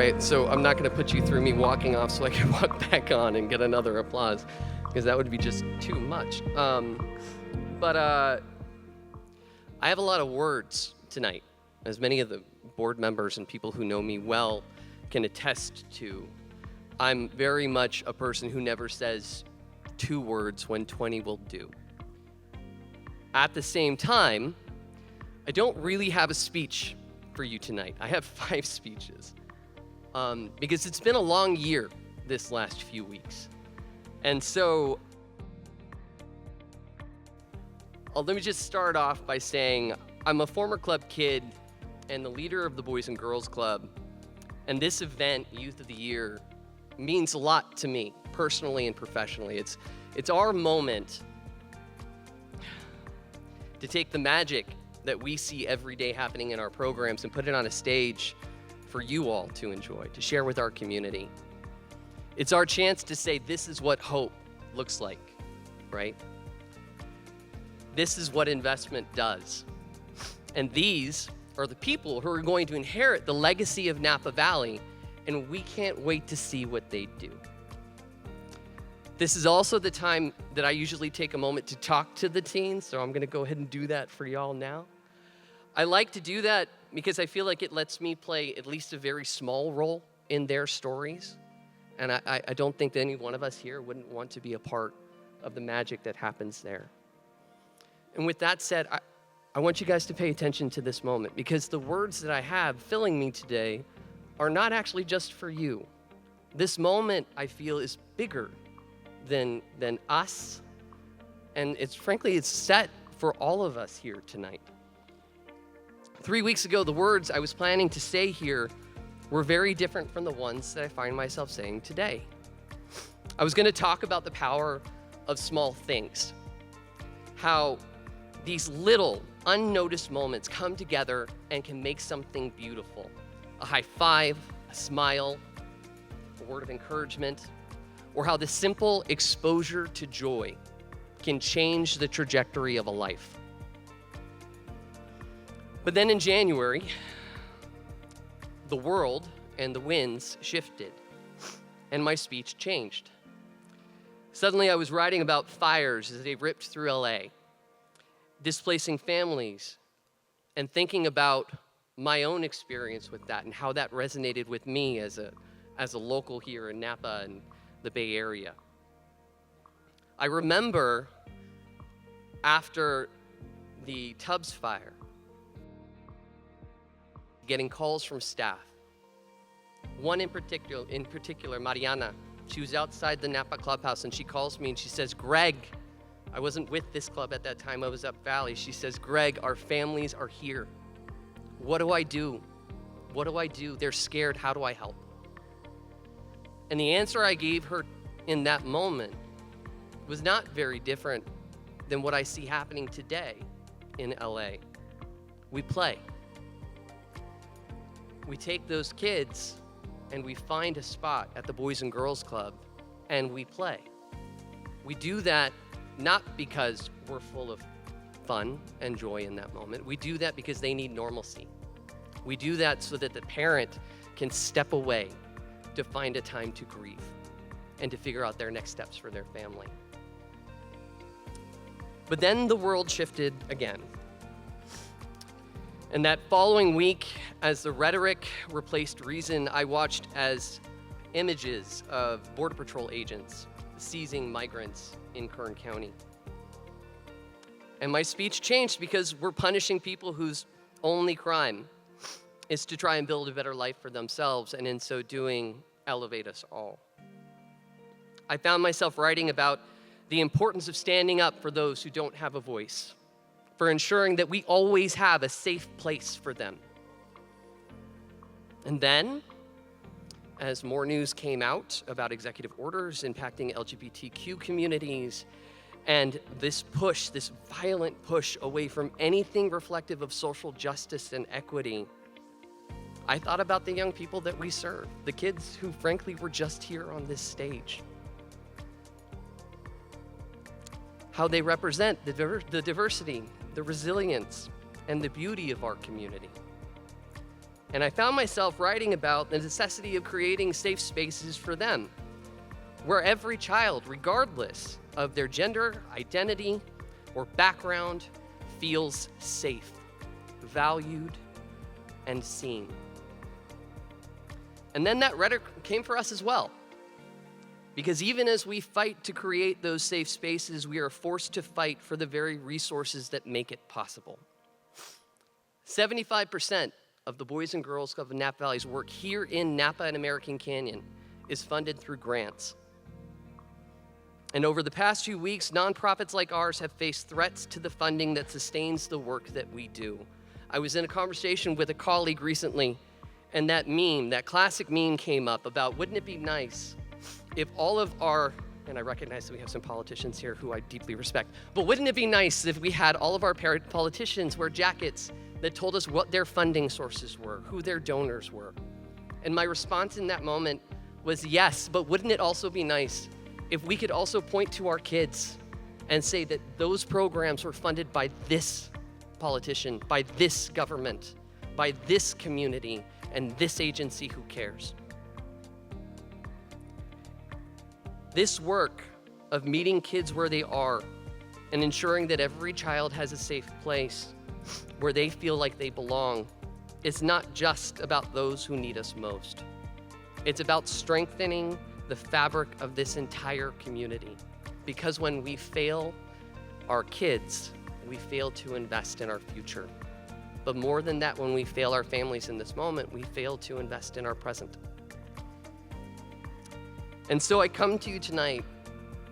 right, so I'm not going to put you through me walking off so I can walk back on and get another applause, because that would be just too much. But I have a lot of words tonight, as many of the board members and people who know me well can attest to. I'm very much a person who never says 2 words when 20 will do. At the same time, I don't really have a speech for you tonight. I have 5 speeches because it's been a long year this last few weeks. And so let me just start off by saying I'm a former club kid and the leader of the Boys and Girls Club. And this event, Youth of the Year, means a lot to me, personally and professionally. It's our moment to take the magic that we see every day happening in our programs and put it on a stage for you all to enjoy, to share with our community. It's our chance to say, this is what hope looks like, right? This is what investment does. And these are the people who are going to inherit the legacy of Napa Valley, and we can't wait to see what they do. This is also the time that I usually take a moment to talk to the teens, so I'm gonna go ahead and do that for y'all now. I like to do that because I feel like it lets me play at least a very small role in their stories. And I don't think that any one of us here wouldn't want to be a part of the magic that happens there. And with that said, I want you guys to pay attention to this moment, because the words that I have filling me today are not actually just for you. This moment, I feel, is bigger than us, and it's set for all of us here tonight. 3 weeks ago, the words I was planning to say here were very different from the ones that I find myself saying today. I was going to talk about the power of small things, how these little unnoticed moments come together and can make something beautiful. A high five, a smile, a word of encouragement, or how the simple exposure to joy can change the trajectory of a life. But then in January, the world and the winds shifted, and my speech changed. Suddenly I was writing about fires as they ripped through LA, displacing families, and thinking about my own experience with that and how that resonated with me as a local here in Napa and the Bay Area. I remember after the Tubbs fire, getting calls from staff. One in particular, Mariana, she was outside the Napa clubhouse and she calls me and she says, Greg, I wasn't with this club at that time, I was up Valley. She says, Greg, our families are here. What do I do? What do I do? They're scared, how do I help? And the answer I gave her in that moment was not very different than what I see happening today in LA. We play. We take those kids and we find a spot at the Boys and Girls Club and we play. We do that not because we're full of fun and joy in that moment. We do that because they need normalcy. We do that so that the parent can step away to find a time to grieve and to figure out their next steps for their family. But then the world shifted again. And that following week, as the rhetoric replaced reason, I watched as images of Border Patrol agents seizing migrants in Kern County. And my speech changed because we're punishing people whose only crime is to try and build a better life for themselves, and in so doing, elevate us all. I found myself writing about the importance of standing up for those who don't have a voice, for ensuring that we always have a safe place for them. And then, as more news came out about executive orders impacting LGBTQ communities, and this violent push away from anything reflective of social justice and equity, I thought about the young people that we serve, the kids who frankly were just here on this stage. How they represent the diversity, the resilience, and the beauty of our community. And I found myself writing about the necessity of creating safe spaces for them, where every child, regardless of their gender, identity, or background, feels safe, valued, and seen. And then that rhetoric came for us as well. Because even as we fight to create those safe spaces, we are forced to fight for the very resources that make it possible. 75% of the Boys and Girls Club of Napa Valley's work here in Napa and American Canyon is funded through grants. And over the past few weeks, nonprofits like ours have faced threats to the funding that sustains the work that we do. I was in a conversation with a colleague recently, and that classic meme came up about, wouldn't it be nice if all of our, and I recognize that we have some politicians here who I deeply respect, but wouldn't it be nice if we had all of our politicians wear jackets that told us what their funding sources were, who their donors were? And my response in that moment was yes, but wouldn't it also be nice if we could also point to our kids and say that those programs were funded by this politician, by this government, by this community, and this agency who cares? This work of meeting kids where they are and ensuring that every child has a safe place where they feel like they belong is not just about those who need us most. It's about strengthening the fabric of this entire community. Because when we fail our kids, we fail to invest in our future. But more than that, when we fail our families in this moment, we fail to invest in our present. And so I come to you tonight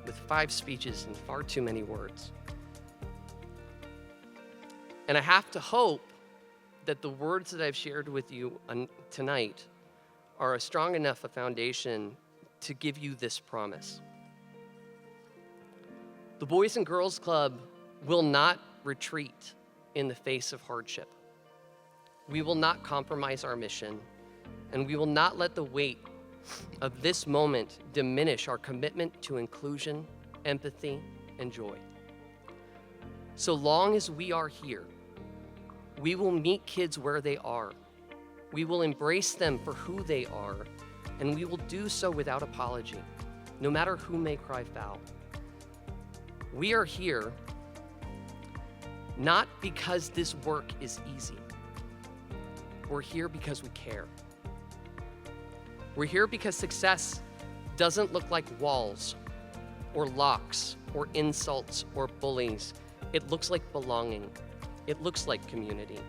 with 5 speeches and far too many words. And I have to hope that the words that I've shared with you tonight are a strong enough a foundation to give you this promise. The Boys and Girls Club will not retreat in the face of hardship. We will not compromise our mission, and we will not let the weight of this moment diminish our commitment to inclusion, empathy, and joy. So long as we are here, we will meet kids where they are. We will embrace them for who they are, and we will do so without apology, no matter who may cry foul. We are here not because this work is easy. We're here because we care. We're here because success doesn't look like walls or locks or insults or bullies. It looks like belonging. It looks like community.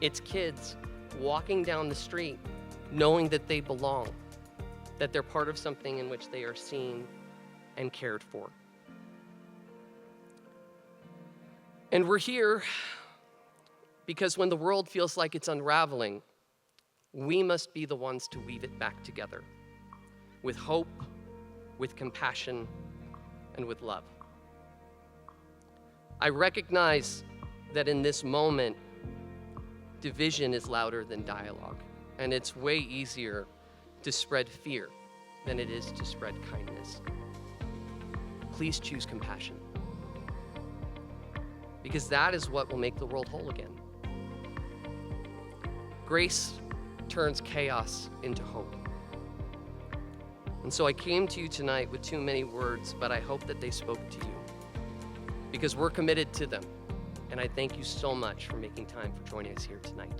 It's kids walking down the street knowing that they belong, that they're part of something in which they are seen and cared for. And we're here because when the world feels like it's unraveling, we must be the ones to weave it back together with hope, with compassion, and with love. I recognize that in this moment, division is louder than dialogue, and it's way easier to spread fear than it is to spread kindness. Please choose compassion, because that is what will make the world whole again. Grace turns chaos into hope. And so I came to you tonight with too many words, but I hope that they spoke to you, because we're committed to them. And I thank you so much for making time for joining us here tonight.